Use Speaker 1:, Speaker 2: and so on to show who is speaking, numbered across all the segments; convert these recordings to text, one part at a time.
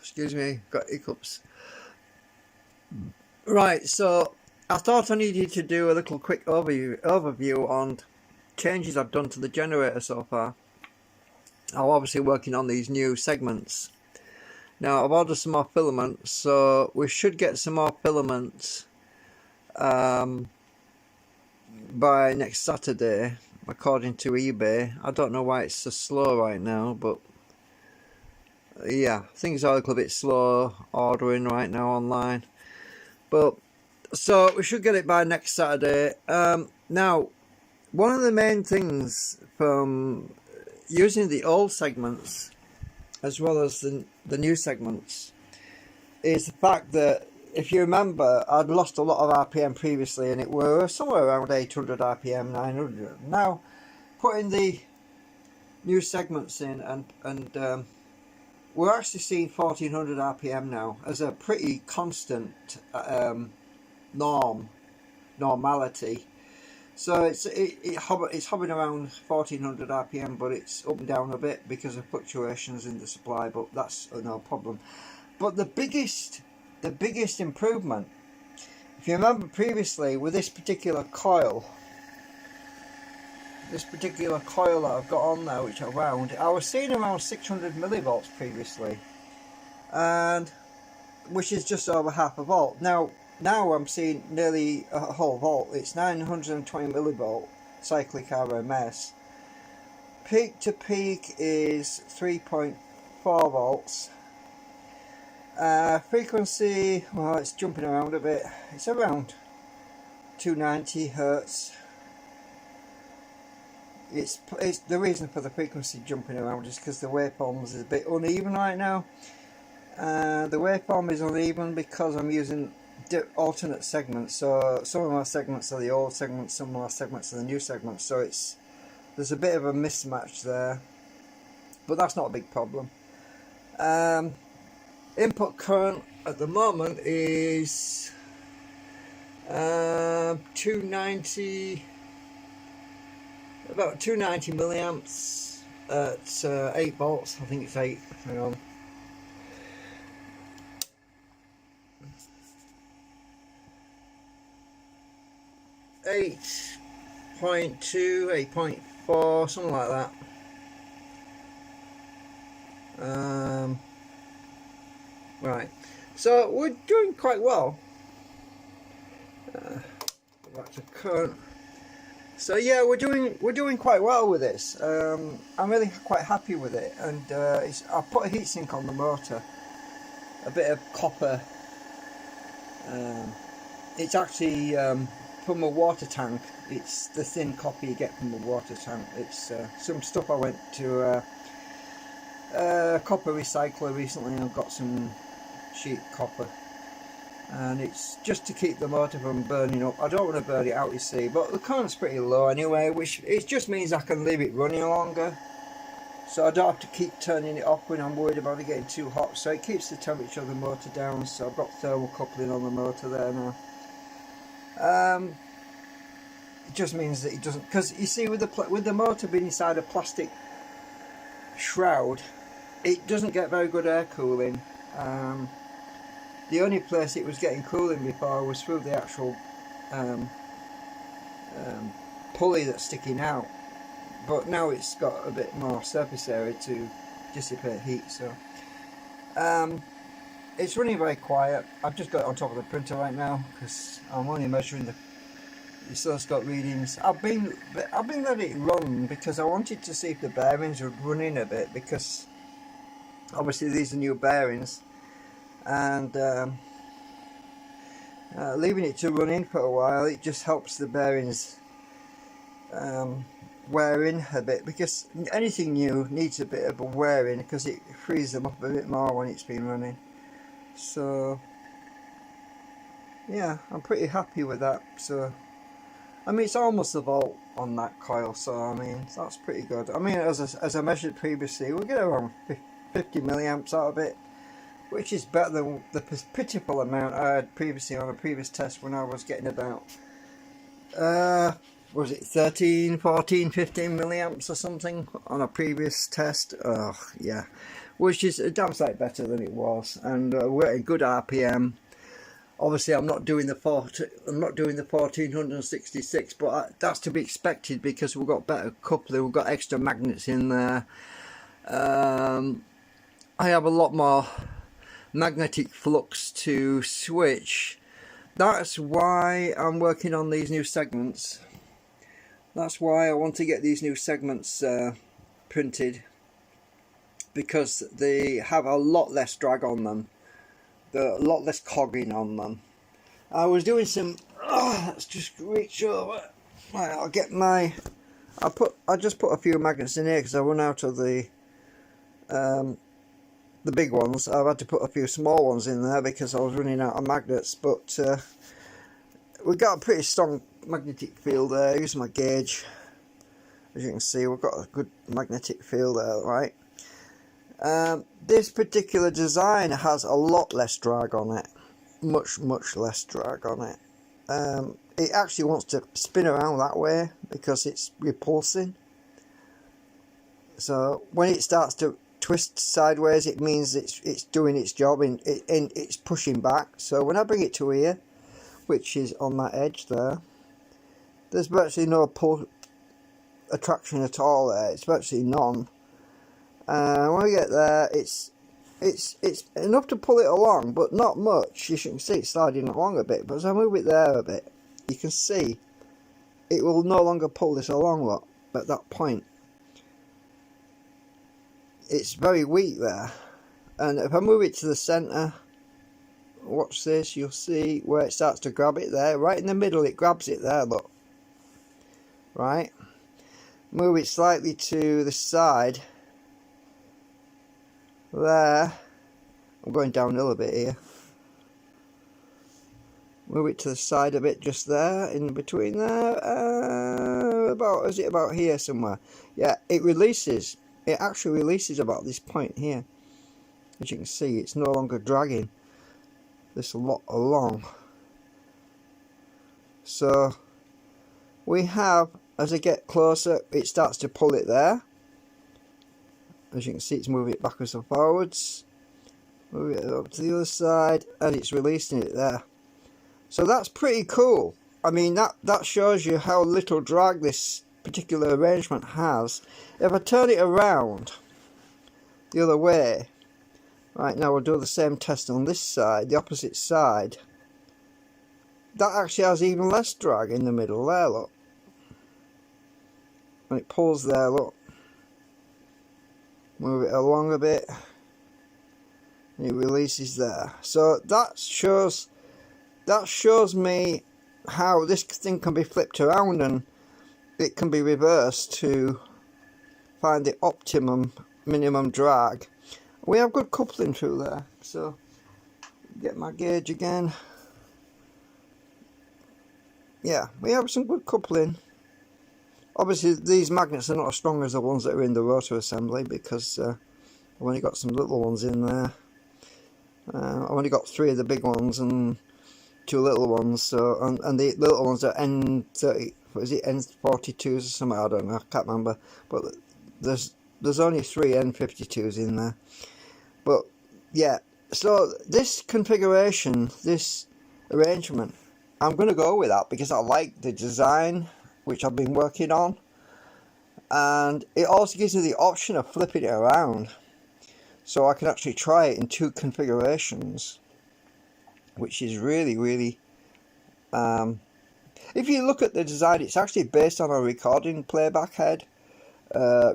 Speaker 1: Excuse me, got hiccups. Right, so I thought I needed to do a little quick overview on changes I've done to the generator so far. I'm obviously working on these new segments. Now I've ordered some more filaments, so we should get some more filaments by next Saturday, according to eBay. I don't know why it's so slow right now, but yeah, things are a little bit slow ordering right now online. But so we should get it by next Saturday. Now, one of the main things from using the old segments as well as the new segments is the fact that, if you remember, I'd lost a lot of RPM previously, and it were somewhere around 800 RPM, 900. Now, putting the new segments in, and we're actually seeing 1400 RPM now as a pretty constant normality. So it's hovering around 1400 RPM, but it's up and down a bit because of fluctuations in the supply. But that's no problem. But the biggest improvement, if you remember previously, with this particular coil that I've got on now, which I wound, I was seeing around 600 millivolts previously, and which is just over half a volt. Now I'm seeing nearly a whole volt. It's 920 millivolt cyclic RMS. Peak to peak is 3.4 volts. Frequency, well, it's jumping around a bit. It's around 290 hertz. It's the reason for the frequency jumping around is because the waveform is a bit uneven right now. The waveform is uneven because I'm using alternate segments. So some of my segments are the old segments, some of my segments are the new segments. So there's a bit of a mismatch there, but that's not a big problem. Input current at the moment is 290. About 290 milliamps at 8 volts. I think it's 8. Hang on. Eight 8.2, 8.4, something like that. Right. So we're doing quite well. Back to current. So yeah, we're doing quite well with this. I'm really quite happy with it, and I put a heatsink on the motor, a bit of copper. It's actually from a water tank. It's the thin copper you get from the water tank. It's some stuff I went to a copper recycler recently and got some cheap copper. And it's just to keep the motor from burning up. I don't want to burn it out, you see, but the current's pretty low anyway, which it just means I can leave it running longer, so I don't have to keep turning it off when I'm worried about it getting too hot. So it keeps the temperature of the motor down. So I've got thermal coupling on the motor there now. It just means that it doesn't, because you see, with the motor being inside a plastic shroud, it doesn't get very good air cooling. The only place it was getting cooling before was through the actual pulley that's sticking out, but now it's got a bit more surface area to dissipate heat. So it's running very quiet. I've just got it on top of the printer right now because I'm only measuring the oscilloscope readings. I've been letting it run because I wanted to see if the bearings would run in a bit, because obviously these are new bearings. And leaving it to run in for a while, it just helps the bearings wear in a bit, because anything new needs a bit of a wear in, because it frees them up a bit more when it's been running. So yeah, I'm pretty happy with that. So I mean, it's almost a volt on that coil, so I mean, that's pretty good. I mean, as I measured previously, we'll get around 50 milliamps out of it, which is better than the pitiful amount I had previously on a previous test, when I was getting about was it 13, 14, 15 milliamps or something on a previous test. Oh yeah, which is a damn sight better than it was, and we're at a good RPM. Obviously, I'm not doing the 1466, but that's to be expected because we've got better coupling, we've got extra magnets in there. I have a lot more magnetic flux to switch. That's why I'm working on these new segments. That's why I want to get these new segments printed, because they have a lot less drag on them. They're a lot less cogging on them. I was doing some. Let's just reach over. Right, I'll get my. I just put a few magnets in here because I run out of the big ones. I've had to put a few small ones in there because I was running out of magnets. But we've got a pretty strong magnetic field there. Here's my gauge. As you can see, we've got a good magnetic field there, right? This particular design has a lot less drag on it, much less drag on it. It actually wants to spin around that way because it's repulsing. So when it starts to twist sideways, it means it's doing its job and it's pushing back. So when I bring it to here, which is on that edge there, there's virtually no pull attraction at all there. It's virtually none. When we get there, it's enough to pull it along, but not much. You can see it sliding along a bit, but as I move it there a bit, you can see it will no longer pull this along. Look, at that point, it's very weak there. And if I move it to the centre, watch this, you'll see where it starts to grab it there. Right in the middle, it grabs it there, look. Right? Move it slightly to the side. There. I'm going downhill a bit here. Move it to the side a bit, just there, in between there. Is it about here somewhere? Yeah, it releases. It actually releases about this point here. As you can see, it's no longer dragging this lot along. So we have, as I get closer, it starts to pull it there. As you can see, it's moving it backwards and forwards. Move it up to the other side, and it's releasing it there. So that's pretty cool. I mean, that shows you how little drag this particular arrangement has. If I turn it around the other way, right, now we'll do the same test on this side, the opposite side. That actually has even less drag in the middle there, look. And it pulls there, look. Move it along a bit, and it releases there. So that shows me how this thing can be flipped around and it can be reversed to find the optimum minimum drag. We have good coupling through there. So get my gauge again. Yeah, we have some good coupling. Obviously, these magnets are not as strong as the ones that are in the rotor assembly because I've only got some little ones in there. I've only got 3 of the big ones and 2 little ones. So and the little ones are N30. What is it? N42s or something? I don't know. I can't remember. But there's only 3 N52s in there. But yeah. So this configuration, this arrangement, I'm going to go with that because I like the design, which I've been working on, and it also gives me the option of flipping it around, so I can actually try it in 2 configurations, which is really if you look at the design, it's actually based on a recording playback head.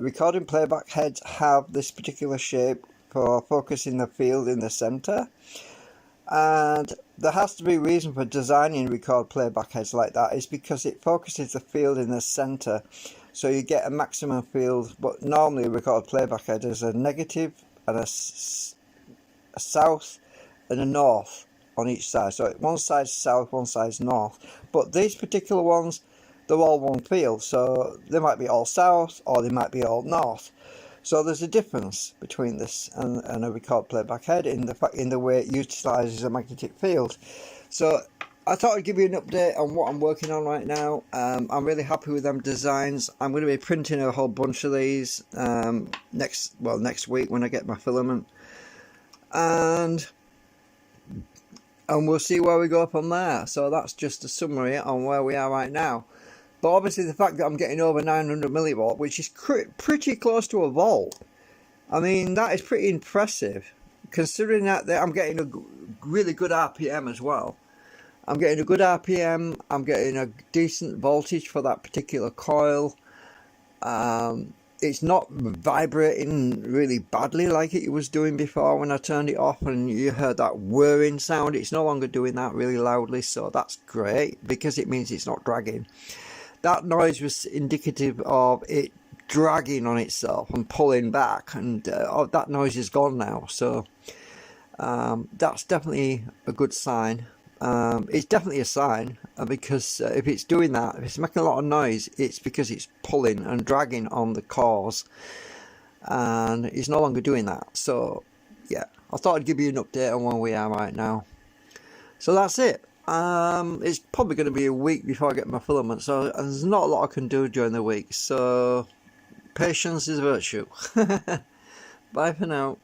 Speaker 1: Recording playback heads have this particular shape for focusing the field in the center, and there has to be a reason for designing record playback heads like that. Is because it focuses the field in the center, so you get a maximum field. But normally a record playback head is a negative and a south and a north on each side. So one side's south, one side's north. But these particular ones, they're all one field, so they might be all south or they might be all north. So there's a difference between this and a record playback head in the way it utilises a magnetic field. So I thought I'd give you an update on what I'm working on right now. I'm really happy with them designs. I'm going to be printing a whole bunch of these next week when I get my filament, and we'll see where we go from there. So that's just a summary on where we are right now. But obviously the fact that I'm getting over 900 millivolt, which is pretty close to a volt, I mean, that is pretty impressive, considering that I'm getting a really good RPM as well. I'm getting a good RPM, I'm getting a decent voltage for that particular coil. It's not vibrating really badly like it was doing before when I turned it off and you heard that whirring sound. It's no longer doing that really loudly, so that's great because it means it's not dragging. That noise was indicative of it dragging on itself and pulling back, and that noise is gone now, so that's definitely a good sign. It's definitely a sign, because if it's doing that, if it's making a lot of noise, it's because it's pulling and dragging on the cores, and it's no longer doing that. So yeah, I thought I'd give you an update on where we are right now. So that's it. It's probably going to be a week before I get my filament, so there's not a lot I can do during the week, so patience is a virtue. Bye for now.